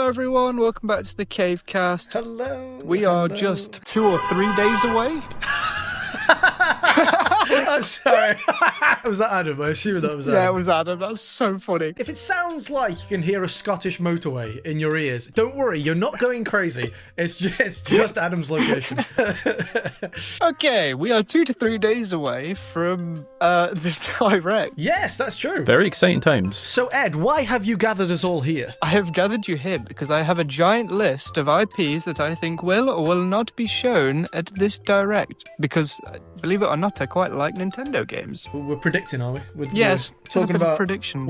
Hello everyone, welcome back to the Cavecast. Hello. We are just 2 or 3 days away. I'm sorry. Was that Adam? I assume that was Adam. Yeah, it was Adam. That was so funny. If it sounds like you can hear a Scottish motorway in your ears, don't worry, you're not going crazy. It's just Adam's location. Okay, we are 2 to 3 days away from the direct. Yes, that's true. Very exciting times. So Ed, why have you gathered us all here? I have gathered you here because I have a giant list of IPs that I think will or will not be shown at this direct. Because, believe it or not, I quite like Nintendo games. We're predicting, are we? Yes, we're talking about predictions.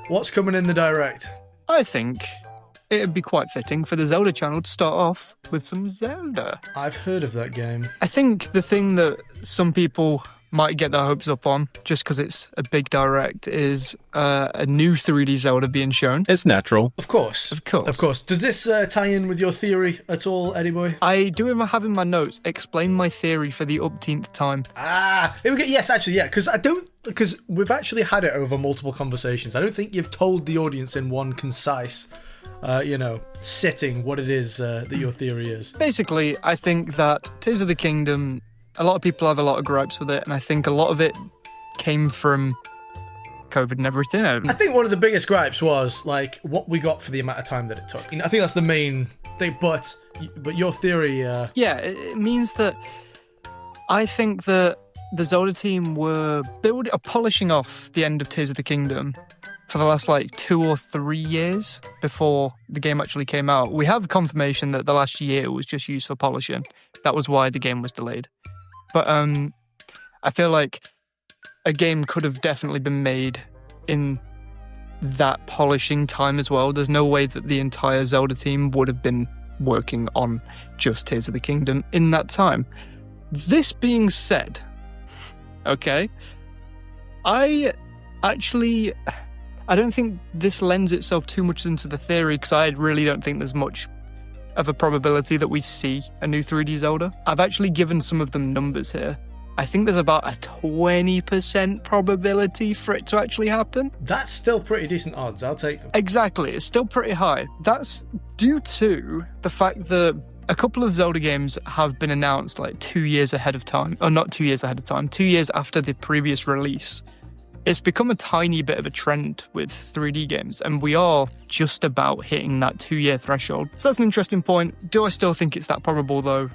What's coming in the direct. I think it'd be quite fitting for the Zelda channel to start off with some Zelda. I've heard of that game. I think the thing that some people might get their hopes up on, just because it's a big direct, is a new 3D Zelda being shown. It's natural. Of course. Does this tie in with your theory at all, Eddie boy? I do have in my notes, explain my theory for the upteenth time. Here we go. Yes, actually, yeah, because we've actually had it over multiple conversations. I don't think you've told the audience in one concise, sitting what it is that your theory is. Basically, I think that Tears of the Kingdom, a lot of people have a lot of gripes with it, and I think a lot of it came from COVID and everything. I think one of the biggest gripes was like what we got for the amount of time that it took. I think that's the main thing. But your theory, yeah, it means that I think that the Zelda team were polishing off the end of Tears of the Kingdom for the last 2 or 3 years before the game actually came out. We have confirmation that the last year was just used for polishing. That was why the game was delayed. But I feel like a game could have definitely been made in that polishing time as well. There's no way that the entire Zelda team would have been working on just Tears of the Kingdom in that time. This being said, okay, I don't think this lends itself too much into the theory, because I really don't think there's much of a probability that we see a new 3D Zelda. I've actually given some of them numbers here. I think there's about a 20% probability for it to actually happen. That's still pretty decent odds. I'll take them. Exactly. It's still pretty high. That's due to the fact that a couple of Zelda games have been announced 2 years ahead of time. Or not 2 years ahead of time, 2 years after the previous release. It's become a tiny bit of a trend with 3D games, and we are just about hitting that 2-year threshold. So that's an interesting point. Do I still think it's that probable, though?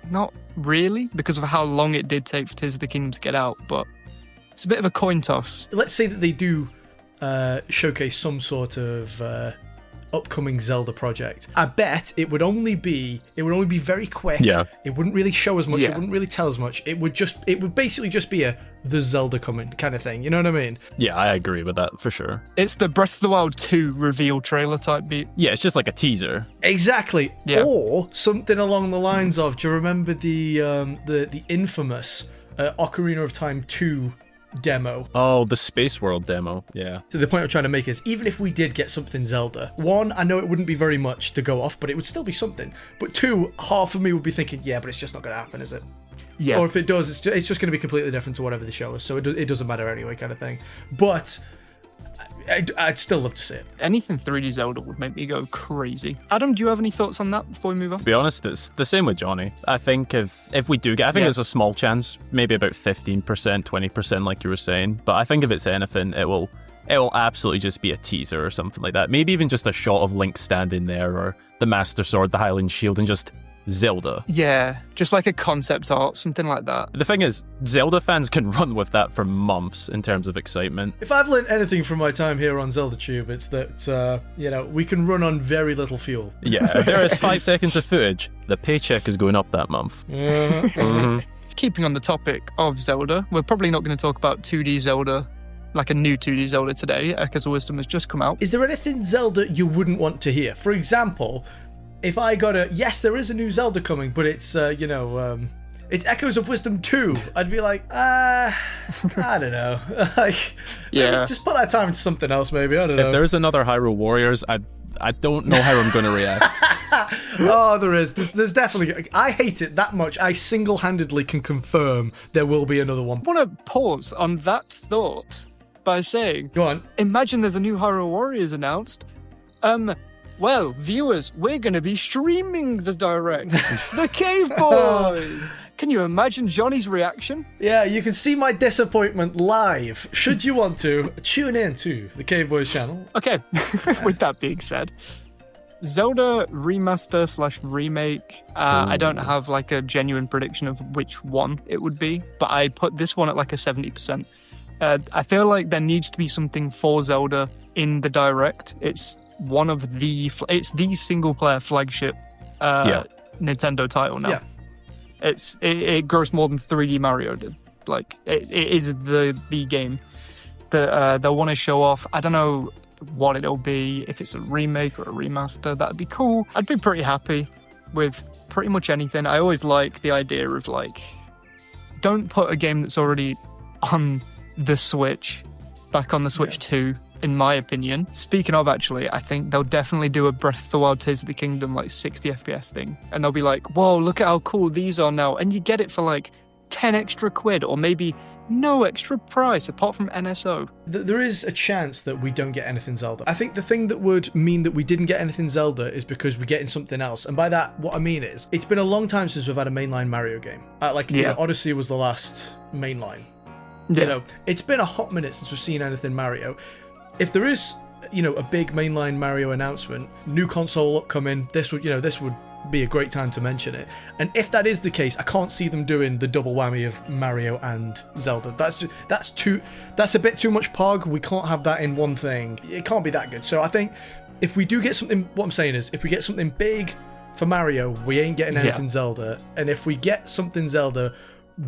Not really, because of how long it did take for Tears of the Kingdom to get out, but it's a bit of a coin toss. Let's say that they do showcase some sort of upcoming Zelda project. I bet it would only be very quick. Yeah. It wouldn't really show as much. Yeah. It wouldn't really tell as much. It would basically just be the Zelda coming kind of thing. You know what I mean? Yeah, I agree with that for sure. It's the Breath of the Wild 2 reveal trailer type beat. Yeah, it's just like a teaser. Exactly. Yeah. Or something along the lines of, do you remember the infamous Ocarina of Time 2 demo? Oh, the Space World demo. Yeah. So the point I'm trying to make is, even if we did get something Zelda, one, I know it wouldn't be very much to go off, but it would still be something. But two, half of me would be thinking, yeah, but it's just not going to happen, is it? Yeah. Or if it does, it's just going to be completely different to whatever the show is, so it doesn't matter anyway, kind of thing. But I'd still love to see it. Anything 3D Zelda would make me go crazy. Adam, do you have any thoughts on that before we move on? To be honest, it's the same with Johnny. I think if we do get, I think there's a small chance, maybe about 15%, 20%, like you were saying. But I think if it's anything, it will absolutely just be a teaser or something like that. Maybe even just a shot of Link standing there, or the Master Sword, the Hylian Shield, and just Zelda. Yeah, just like a concept art, something like that. The thing is, Zelda fans can run with that for months in terms of excitement. If I've learned anything from my time here on Zelda Tube, it's that, we can run on very little fuel. Yeah, if there is 5 seconds of footage, the paycheck is going up that month. Keeping on the topic of Zelda, we're probably not going to talk about 2D Zelda, like a new 2D Zelda today, Echoes of Wisdom has just come out. Is there anything Zelda you wouldn't want to hear? For example, if I got yes, there is a new Zelda coming, but it's, it's Echoes of Wisdom 2, I'd be like, I don't know. Yeah. Just put that time into something else, maybe. I don't know. If there's another Hyrule Warriors, I don't know how I'm going to react. Oh, there is. There's definitely... I hate it that much. I single-handedly can confirm there will be another one. I want to pause on that thought by saying... Go on. Imagine there's a new Hyrule Warriors announced. Well, viewers, we're going to be streaming the Direct. The Cave Boys! Can you imagine Johnny's reaction? Yeah, you can see my disappointment live. Should you want to, tune in to the Cave Boys channel. Okay, with that being said, Zelda remaster / remake. I don't have like a genuine prediction of which one it would be, but I put this one at like a 70%. I feel like there needs to be something for Zelda in the Direct. It's the single player flagship Nintendo title now. Yeah. It grows more than 3D Mario did. Like it is the game that they'll want to show off. I don't know what it'll be. If it's a remake or a remaster, that'd be cool. I'd be pretty happy with pretty much anything. I always like the idea of like, don't put a game that's already on the Switch back on the Switch 2, in my opinion. Speaking of, actually, I think they'll definitely do a Breath of the Wild Tears of the Kingdom like 60 FPS thing, and they'll be like, whoa, look at how cool these are now, and you get it for like 10 extra quid, or maybe no extra price apart from NSO. There is a chance that we don't get anything Zelda. I think the thing that would mean that we didn't get anything Zelda is because we're getting something else. And by that, what I mean is, it's been a long time since we've had a mainline Mario game. You know, Odyssey was the last mainline. Yeah. You know, it's been a hot minute since we've seen anything Mario. If there is, you know, a big mainline Mario announcement, new console upcoming, this would be a great time to mention it. And if that is the case, I can't see them doing the double whammy of Mario and Zelda. That's a bit too much pog. We can't have that in one thing. It can't be that good. So I think if we do get something, what I'm saying is, if we get something big for Mario, we ain't getting anything Zelda. And if we get something Zelda,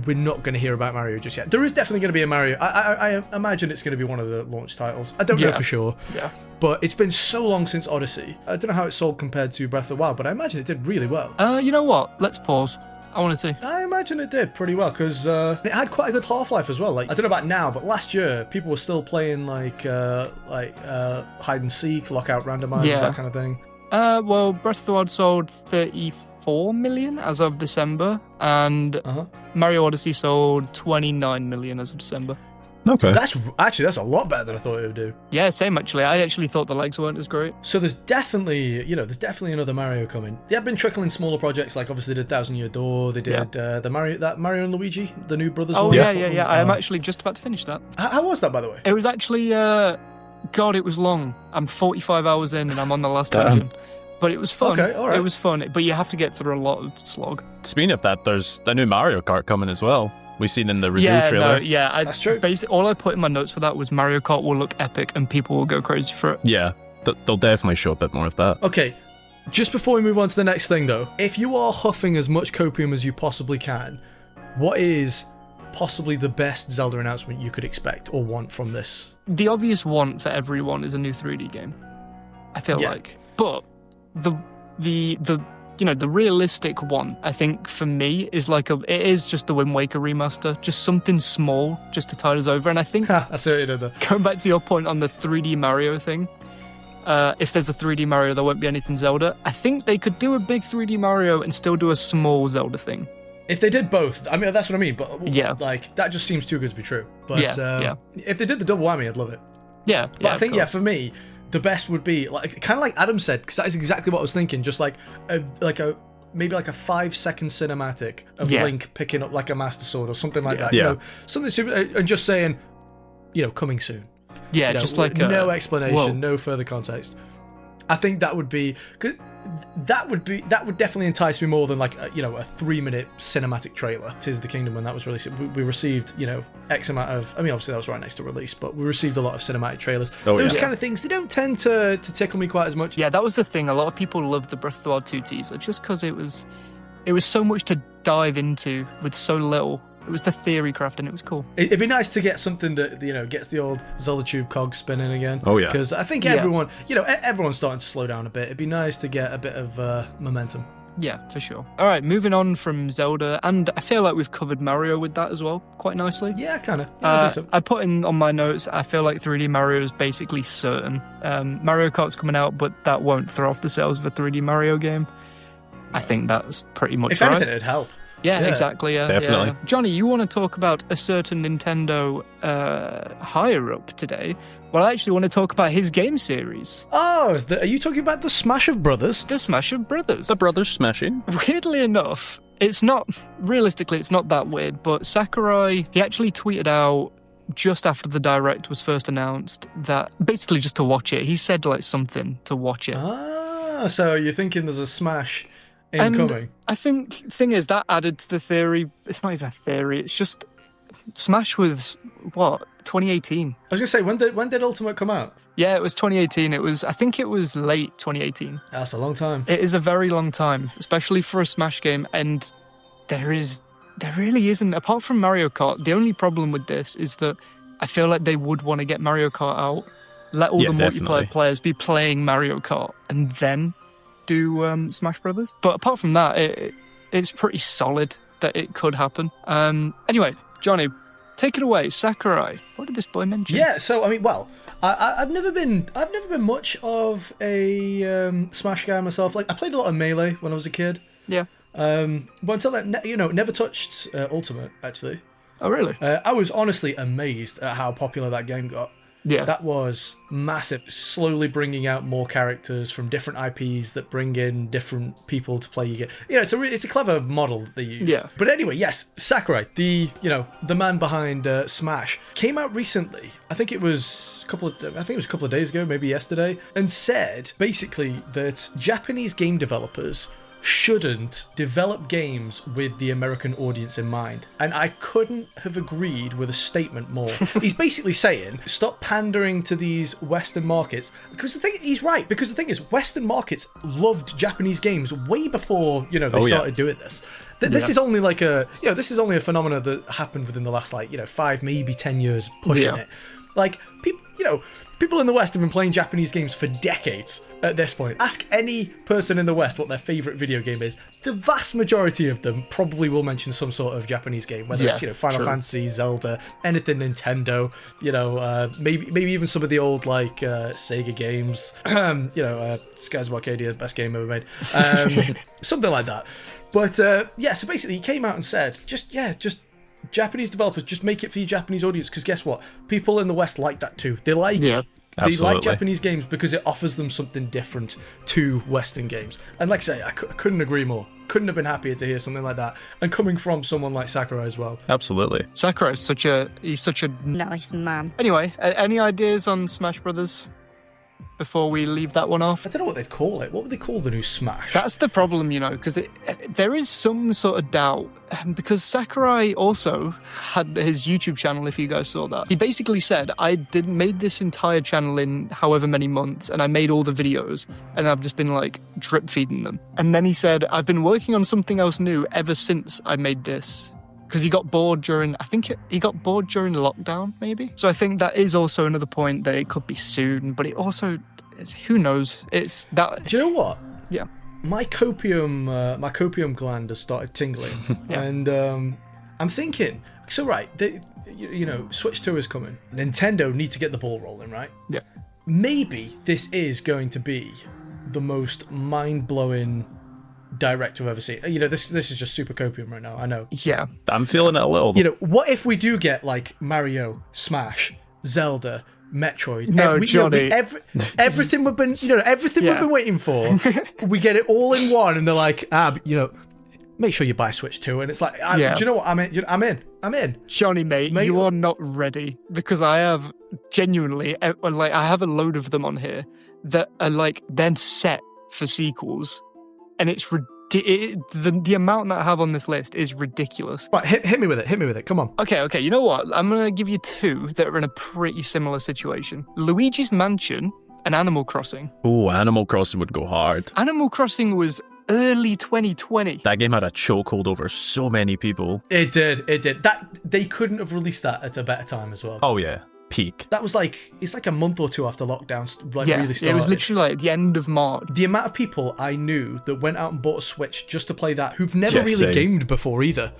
we're not going to hear about Mario just yet. There is definitely going to be a Mario. I imagine it's going to be one of the launch titles. I don't know for sure. Yeah. But it's been so long since Odyssey. I don't know how it sold compared to Breath of the Wild, but I imagine it did really well. You know what? Let's pause. I want to see. I imagine it did pretty well, because it had quite a good half-life as well. Like, I don't know about now, but last year, people were still playing like hide and seek, lockout randomizers, that kind of thing. Well, Breath of the Wild sold 34 million as of December, and Mario Odyssey sold 29 million as of December. Okay. That's a lot better than I thought it would do. Yeah, same actually. I actually thought the legs weren't as great. So there's definitely another Mario coming. They have been trickling smaller projects, like obviously they did Thousand Year Door. They did the Mario and Luigi, the new brothers. Oh one. yeah. I'm actually just about to finish that. How was that, by the way? It was actually, God, it was long. I'm 45 hours in and I'm on the last dungeon. But it was fun. Okay, all right. It was fun, but you have to get through a lot of slog. Speaking of that, there's a new Mario Kart coming as well. We've seen in the review trailer. That's true. Basically, all I put in my notes for that was Mario Kart will look epic and people will go crazy for it. Yeah, they'll definitely show a bit more of that. Okay, just before we move on to the next thing though, if you are huffing as much copium as you possibly can, what is possibly the best Zelda announcement you could expect or want from this? The obvious want for everyone is a new 3D game, I feel like. But the realistic one, I think, for me, is it is just the Wind Waker remaster, just something small, just to tide us over. And I think, I see what you did there. Going back to your point on the 3D Mario thing, if there's a 3D Mario, there won't be anything Zelda. I think they could do a big 3D Mario and still do a small Zelda thing. If they did both, I mean, that's what I mean, but like that just seems too good to be true. But if they did the double whammy, I'd love it. Yeah. But I think, for me, the best would be kind of like Adam said, because that is exactly what I was thinking. Just maybe a 5-second cinematic of Link picking up like a Master Sword or something like that. You know, something super, and just saying, coming soon. Yeah, just like no explanation, no further context. I think that would be good. That would definitely entice me more than a 3-minute cinematic trailer. Tears of the Kingdom, when that was released, we received X amount of. I mean, obviously that was right next to release, but we received a lot of cinematic trailers. Those kind of things, they don't tend to tickle me quite as much. Yeah, that was the thing. A lot of people loved the Breath of the Wild 2 teaser just because it was so much to dive into with so little. It was the theory craft, and it was cool. It'd be nice to get something that gets the old Zelda tube cog spinning again. Oh yeah, because I think everyone, everyone's starting to slow down a bit. It'd be nice to get a bit of momentum. Yeah, for sure. All right, moving on from Zelda, and I feel like we've covered Mario with that as well, quite nicely. Yeah, kind of. Yeah, I think so. I put in on my notes, I feel like 3D Mario is basically certain. Mario Kart's coming out, but that won't throw off the sales of a 3D Mario game. I think that's pretty much If anything, it'd help. Yeah, exactly. Yeah, definitely. yeah. Johnny, you want to talk about a certain Nintendo higher up today? Well, I actually want to talk about his game series. Oh, are you talking about the Smash of Brothers? The Smash of Brothers. The brothers smashing. Weirdly enough, it's not that weird, but Sakurai, he actually tweeted out just after the Direct was first announced that basically just to watch it. He said like something to watch it. Ah, so you're thinking there's a Smash incoming? And I think thing is that added to the theory. It's not even a theory. It's just Smash was what 2018. I was gonna say when did Ultimate come out? Yeah, it was 2018. I think it was late 2018. That's a long time. It is a very long time, especially for a Smash game. And there really isn't, apart from Mario Kart. The only problem with this is that I feel like they would want to get Mario Kart out, let all the multiplayer players be playing Mario Kart, and then do Smash Brothers. But apart from that, it's pretty solid that it could happen. Anyway, Johnny, take it away. Sakurai, what did this boy mention? Yeah, so I mean, well, I've never been much of a Smash guy myself. Like I played a lot of Melee when I was a kid. Yeah. But until that, never touched Ultimate actually. Oh really? I was honestly amazed at how popular that game got. Yeah. That was massive. Slowly bringing out more characters from different IPs that bring in different people to play your game. It's a clever model that they use. Yeah. But anyway, yes, Sakurai, the man behind Smash, came out recently. I think it was a couple of days ago, maybe yesterday, and said basically that Japanese game developers shouldn't develop games with the American audience in mind. And I couldn't have agreed with a statement more. He's basically saying, stop pandering to these Western markets. Because he's right, because the thing is, Western markets loved Japanese games way before, they started doing this. This is only like this is only a phenomenon that happened within the last 5, maybe 10 years pushing it. Like, people in the West have been playing Japanese games for decades at this point. Ask any person in the West what their favourite video game is. The vast majority of them probably will mention some sort of Japanese game, whether it's Final Fantasy, Zelda, anything Nintendo, maybe even some of the old Sega games. Skies of Arcadia, the best game ever made. Something like that. But so basically he came out and said, just Japanese developers, just make it for your Japanese audience, because guess what? People in the West like that too. They like Japanese games because it offers them something different to Western games. And like I say, I couldn't agree more. Couldn't have been happier to hear something like that, and coming from someone like Sakurai as well. Absolutely. Sakurai is such a nice man. Anyway, any ideas on Smash Brothers before we leave that one off? I don't know what they'd call it. What would they call the new Smash? That's the problem, because there is some sort of doubt, because Sakurai also had his YouTube channel, if you guys saw that. He basically said, I made this entire channel in however many months, and I made all the videos, and I've just been drip feeding them. And then he said, I've been working on something else new ever since I made this. Because he got bored during lockdown, maybe. So I think that is also another point that it could be soon, but it also, who knows? It's that. Do you know what? Yeah. My copium gland has started tingling, and I'm thinking. So right, Switch 2 is coming. Nintendo need to get the ball rolling, right? Yeah. Maybe this is going to be the most mind-blowing Direct I've ever seen. This is just super copium right now, I know. Yeah. I'm feeling it a little. What if we do get Mario, Smash, Zelda, Metroid? No, Johnny. Everything we've been, everything we've been waiting for. We get it all in one, and they're like, make sure you buy Switch 2, and it's like, do you know what? I'm in. Johnny, mate, you are not ready, because I have genuinely, I have a load of them on here that are then set for sequels. And it's the amount that I have on this list is ridiculous. Right, hit me with it. Come on. Okay. You know what? I'm going to give you two that are in a pretty similar situation. Luigi's Mansion and Animal Crossing. Oh, Animal Crossing would go hard. Animal Crossing was early 2020. That game had a chokehold over so many people. It did. They couldn't have released that at a better time as well. Oh, yeah. Peak. That was it's a month or two after lockdown really started. It was literally the end of March. The amount of people I knew that went out and bought a Switch just to play that, who've never really gamed before either.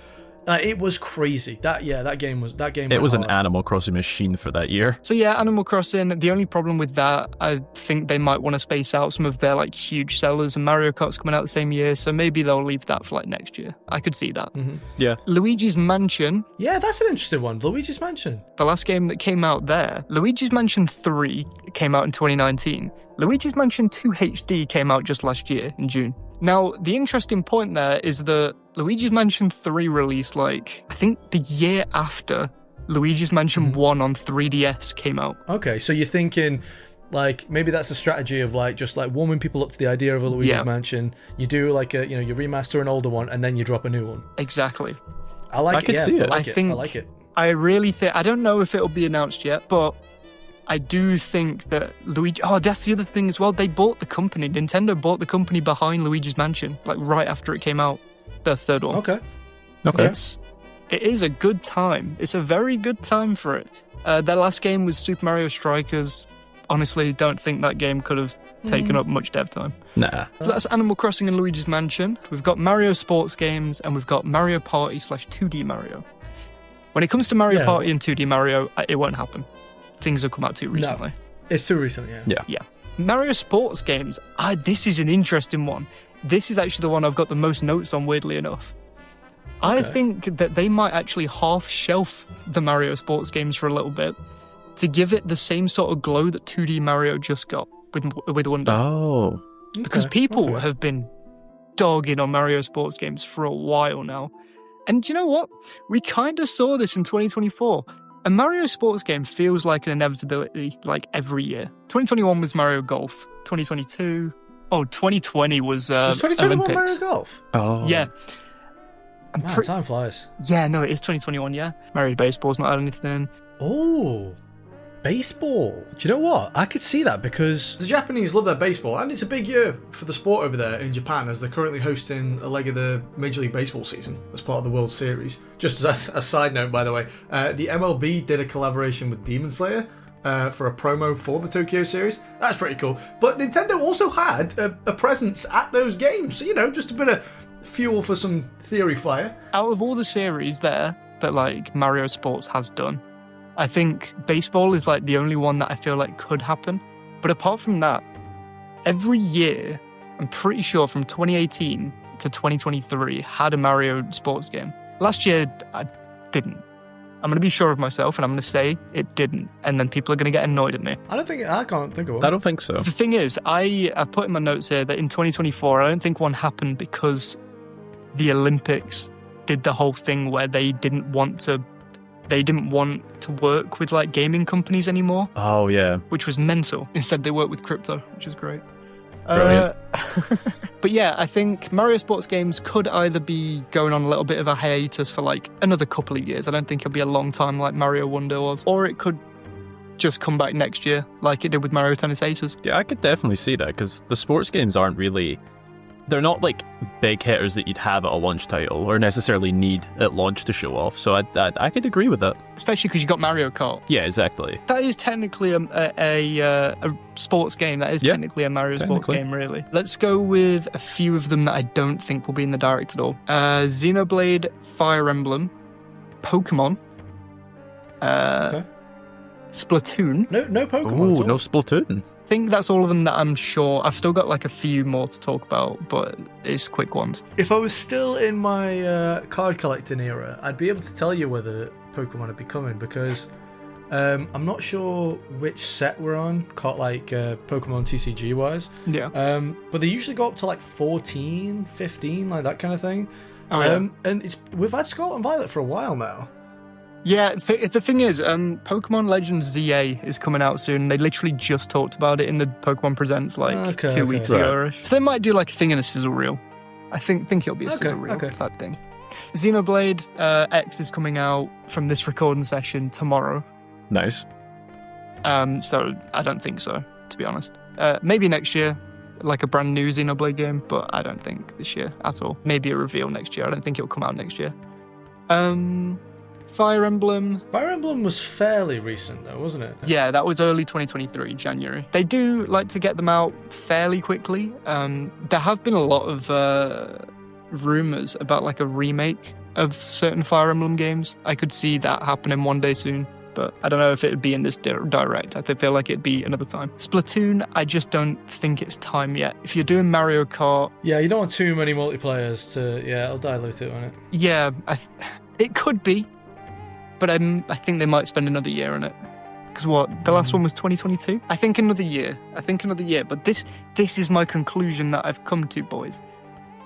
It was crazy. That game was It was an hard. Animal Crossing machine for that year. So yeah, Animal Crossing, the only problem with that, I think they might want to space out some of their like huge sellers, and Mario Kart's coming out the same year, so maybe they'll leave that for like next year. I could see that. Yeah. Luigi's Mansion, Yeah, that's an interesting one. Luigi's Mansion. the last game that came out there, Luigi's Mansion 3 came out in 2019. Luigi's Mansion 2 HD came out just last year in June. Now, the interesting point there is that Luigi's Mansion 3 released, like, I think the year after Luigi's Mansion 1 on 3DS came out. Okay, so you're thinking, like, maybe that's a strategy of, like, just, like, warming people up to the idea of a Luigi's Yeah. Mansion. You do, like, you remaster an older one, and then you drop a new one. Exactly. I like I it, could yeah. see it. I like I it. think- I like it. I really think, I don't know if it'll be announced yet, but I do think that Luigi, that's the other thing as well. They bought the company, Nintendo bought the company behind Luigi's Mansion, like right after it came out, the third one. Okay. Okay. It is a good time. It's a very good time for it. Their last game was Super Mario Strikers. Honestly, don't think that game could have taken up much dev time. Nah. So that's Animal Crossing and Luigi's Mansion. We've got Mario sports games, and we've got Mario Party / 2D Mario. When it comes to Mario Yeah. Party and 2D Mario, it won't happen. Things have come out too recently. It's too recent, yeah. Yeah. Mario sports games, this is an interesting one. This is actually the one I've got the most notes on, weirdly enough. I Okay. think that they might actually half shelf the Mario sports games for a little bit to give it the same sort of glow that 2D Mario just got with Wonder. Oh. Because Okay, people okay. have been dogging on Mario sports games for a while now. And do you know what? We kind of saw this in 2024. A Mario sports game feels like an inevitability, like every year. 2021 was Mario Golf. 2022... 2020 was Was 2021 Olympics. Mario Golf? Oh. Yeah. Man, time flies. Yeah, no, it is 2021, yeah. Mario Baseball's not had anything. Oh, baseball. Do you know what? I could see that because the Japanese love their baseball, and it's a big year for the sport over there in Japan as they're currently hosting a leg of the Major League Baseball season as part of the World Series. Just as a side note, by the way, the MLB did a collaboration with Demon Slayer for a promo for the Tokyo Series. That's pretty cool. But Nintendo also had a presence at those games, so, just a bit of fuel for some theory fire. Out of all the series there that like Mario Sports has done, I think baseball is like the only one that I feel like could happen. But apart from that, every year, I'm pretty sure from 2018 to 2023 had a Mario sports game. Last year, I didn't. I'm going to be sure of myself and I'm going to say it didn't. And then people are going to get annoyed at me. I can't think of one. I don't think so. The thing is, I've put in my notes here that in 2024, I don't think one happened because the Olympics did the whole thing where they didn't want to work with like gaming companies anymore, Oh, yeah. which was mental. Instead, they work with crypto, which is great. Brilliant. But yeah, I think Mario sports games could either be going on a little bit of a hiatus for like another couple of years. I don't think it'll be a long time like Mario Wonder was, or it could just come back next year like it did with Mario Tennis Aces. Yeah, I could definitely see that because the sports games aren't really... They're not like big hitters that you'd have at a launch title or necessarily need at launch to show off. So I could agree with that. Especially because you got Mario Kart. Yeah, exactly. That is technically a sports game. That is Yeah, technically a Mario sports technically. game, really. Let's go with a few of them that I don't think will be in the Direct at all. Xenoblade, Fire Emblem, Pokemon, Okay. Splatoon. No Pokemon at Ooh, all. no Splatoon. I think that's all of them that I'm sure. I've still got like a few more to talk about, but it's quick ones. If I was still in my card collecting era, I'd be able to tell you whether Pokemon would be coming because I'm not sure which set we're on, Pokemon TCG wise. Yeah. But they usually go up to like 14, 15, like that kind of thing. Oh, yeah. And we've had Scarlet and Violet for a while now. Yeah, the thing is, Pokemon Legends ZA is coming out soon. They literally just talked about it in the Pokemon Presents like 2 weeks Right. ago. So they might do like a thing in a sizzle reel. I think it'll be a Okay, sizzle reel okay. type thing. Xenoblade X is coming out from this recording session tomorrow. Nice. So I don't think so, to be honest. Maybe next year, like a brand new Xenoblade game, but I don't think this year at all. Maybe a reveal next year. I don't think it'll come out next year. Fire Emblem. Fire Emblem was fairly recent though, wasn't it? Yeah, that was early 2023, January. They do like to get them out fairly quickly. There have been a lot of rumors about like a remake of certain Fire Emblem games. I could see that happening one day soon, but I don't know if it would be in this direct. I feel like it'd be another time. Splatoon, I just don't think it's time yet. If you're doing Mario Kart... Yeah, you don't want too many multiplayers to... Yeah, it'll dilute it, won't it? Yeah, it could be, but I think they might spend another year on it. Because the last one was 2022? I think another year. But this is my conclusion that I've come to, boys.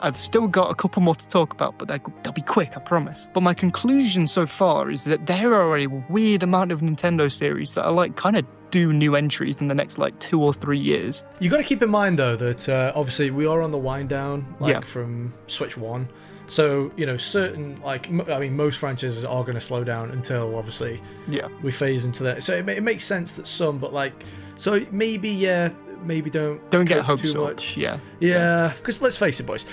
I've still got a couple more to talk about, but they'll be quick, I promise. But my conclusion so far is that there are a weird amount of Nintendo series that are like kind of do new entries in the next like 2 or 3 years. You got to keep in mind though that obviously we are on the wind down, from Switch 1. So, certain, most franchises are going to slow down until, obviously, we phase into that. So it makes sense that some, but, maybe don't get hopes too up. much. Yeah. Yeah, because let's face it, boys.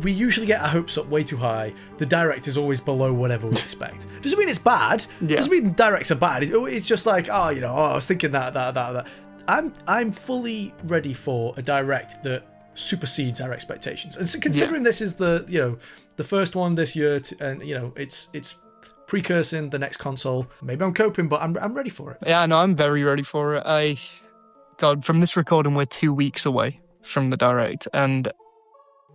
We usually get our hopes up way too high. The direct is always below whatever we expect. Doesn't mean it's bad. Yeah. Doesn't mean directs are bad. It's just like, I was thinking that. I'm fully ready for a direct that supersedes our expectations. And so considering this is the first one this year, and it's precursing the next console. Maybe I'm coping, but I'm ready for it. Yeah, no, I'm very ready for it. God, from this recording, we're 2 weeks away from the direct, and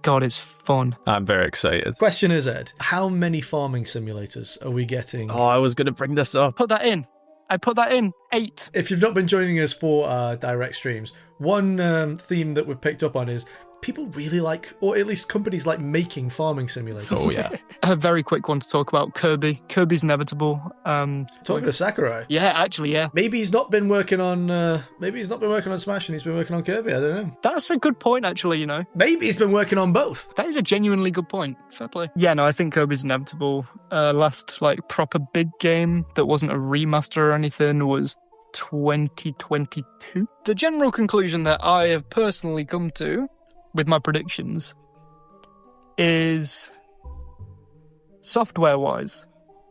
God, it's fun. I'm very excited. Question is, Ed, how many farming simulators are we getting? Oh, I was going to bring this up. I put that in. 8. If you've not been joining us for our direct streams, one theme that we've picked up on is people really like, or at least companies like making farming simulators. Oh, yeah. A very quick one to talk about, Kirby. Kirby's Inevitable. Talking to Sakurai. Yeah, actually, yeah. Maybe he's not been working on Smash and he's been working on Kirby. I don't know. That's a good point, actually, Maybe he's been working on both. That is a genuinely good point. Fair play. Yeah, no, I think Kirby's Inevitable. Last, proper big game that wasn't a remaster or anything was 2022. The general conclusion that I have personally come to with my predictions is, software-wise,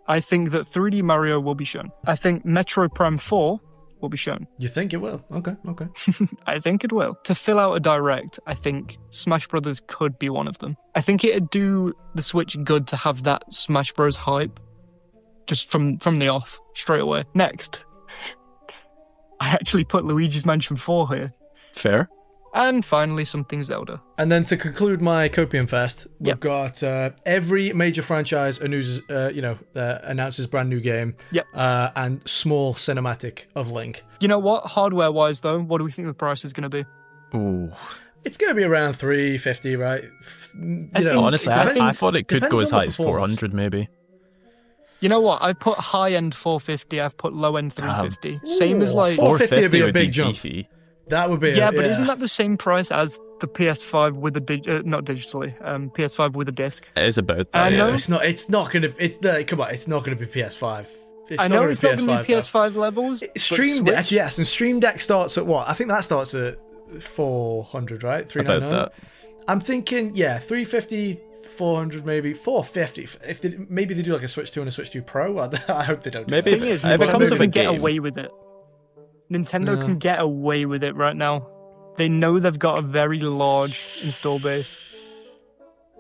I think that 3D Mario will be shown. I think Metroid Prime 4 will be shown. You think it will? Okay. I think it will. To fill out a direct, I think Smash Brothers could be one of them. I think it'd do the Switch good to have that Smash Bros hype just from the off, straight away. Next, I actually put Luigi's Mansion 4 here. Fair. And finally, something Zelda. And then to conclude my Copium Fest, we've got every major franchise announces brand new game. Yep. And small cinematic of Link. You know what? Hardware-wise, though, what do we think the price is going to be? Ooh. It's going to be around $350, right? Honestly, I thought it could go as high as 400, maybe. You know what? I've put high-end 450. I've put low-end 350. Same as 450 would be a big jump. Beefy. That would be but isn't that the same price as the PS5 with the not digitally, PS5 with a disc? It is about that. I know. It's not gonna. Come on, it's not gonna be PS5. I know it's not gonna be PS5 levels. Stream Deck, yes, and Stream Deck starts at what? I think that starts at 400, right? 399. About that. I'm thinking, 350, 400, maybe 450. Maybe they do like a Switch 2 and a Switch 2 Pro. I hope they don't. Maybe the thing is, if it comes Nintendo with a can get game. away with it. Nintendo can get away with it right now. They know they've got a very large install base.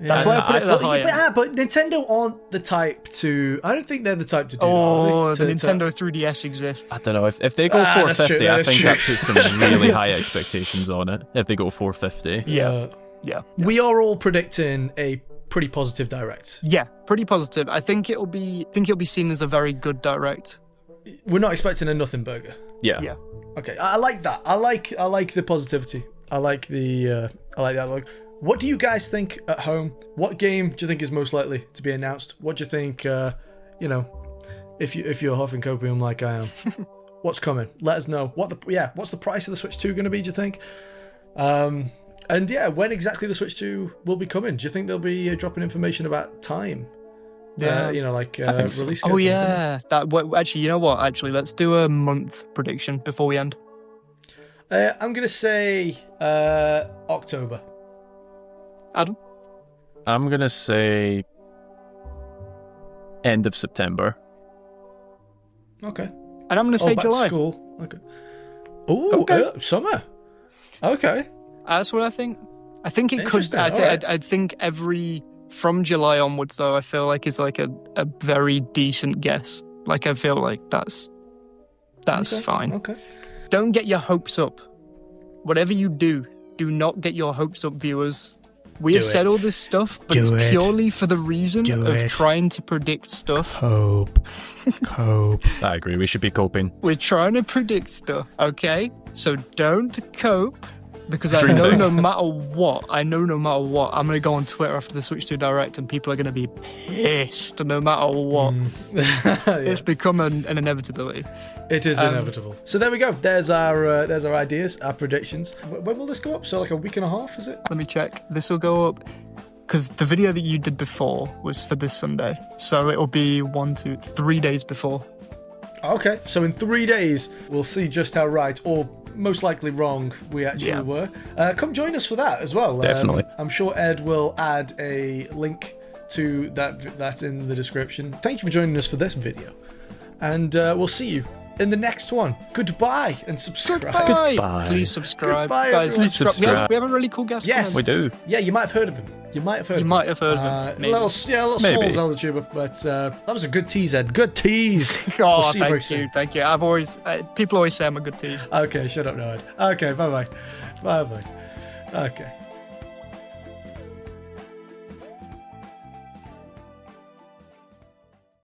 That's why I put it at the high end. But Nintendo aren't the type to... I don't think they're the type to do that. The Nintendo 3DS exists. I don't know. If they go 450, I think that puts some really high expectations on it. If they go 450. Yeah. We are all predicting a pretty positive direct. Yeah, pretty positive. I think it'll be seen as a very good direct. We're not expecting a nothing burger. Yeah. Okay, I like that. I like the positivity. I like that look. What do you guys think at home? What game do you think is most likely to be announced? What do you think? If you're huffing copium like I am, what's coming? Let us know. What's the price of the Switch 2 going to be? Do you think? And when exactly the Switch 2 will be coming? Do you think they'll be dropping information about time? Yeah, release. Oh yeah, actually, you know what? Actually, let's do a month prediction before we end. I'm gonna say October. Adam? I'm gonna say end of September. Okay. And I'm gonna say back July. To school. Okay. Ooh, summer. Okay. That's what I think. I think it could. I think every From July onwards, though, I feel like is like a very decent guess. Like, I feel like that's Okay, fine. Okay. Don't get your hopes up. Whatever you do not get your hopes up, viewers. We have said all this stuff, but it's purely for the reason of trying to predict stuff. Cope. I agree. We should be coping. We're trying to predict stuff, okay? So don't cope, because I know no matter what, I'm going to go on Twitter after the Switch 2 Direct and people are going to be pissed no matter what. Yeah. It's become an inevitability. It is inevitable. So there we go. There's our ideas, our predictions. When will this go up? So like a week and a half, is it? Let me check. This will go up, because the video that you did before was for this Sunday. So it'll be 3 days before. Okay, so in 3 days, we'll see just how right or most likely wrong we actually were. Come join us for that as well. Definitely. I'm sure Ed will add a link to that's in the description. Thank you for joining us for this video. And we'll see you in the next one. Goodbye and subscribe. Goodbye. Please subscribe. Goodbye, guys. everyone. Subscribe. We have a really cool guest. Yes. We do. Yeah, you might have heard of him. You might have heard of him. Maybe. A little small Zelda tuber, but that was a good tease, Ed. Good tease. Oh, see you very soon. thank you. I've always people always say I'm a good tease. Okay, shut up now, Ed. Okay, bye-bye. Bye-bye. Okay.